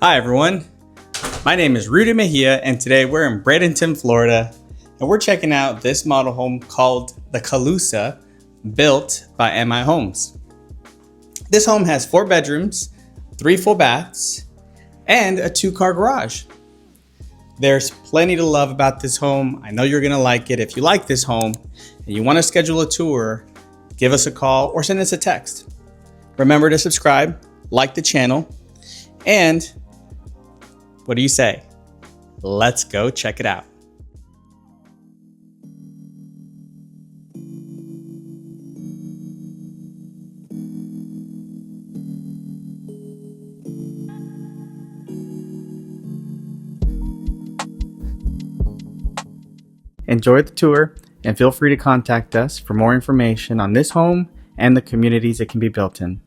Hi everyone, my name is Rudy Mejia and today we're in Bradenton, Florida and we're checking out this model home called the Calusa, built by MI Homes. This home has 4 bedrooms, 3 full baths, and a 2-car garage. There's plenty to love about this home. I know you're gonna like it. If you like this home and you wanna schedule a tour, give us a call or send us a text. Remember to subscribe, like the channel, and what do you say? Let's go check it out. Enjoy the tour and feel free to contact us for more information on this home and the communities it can be built in.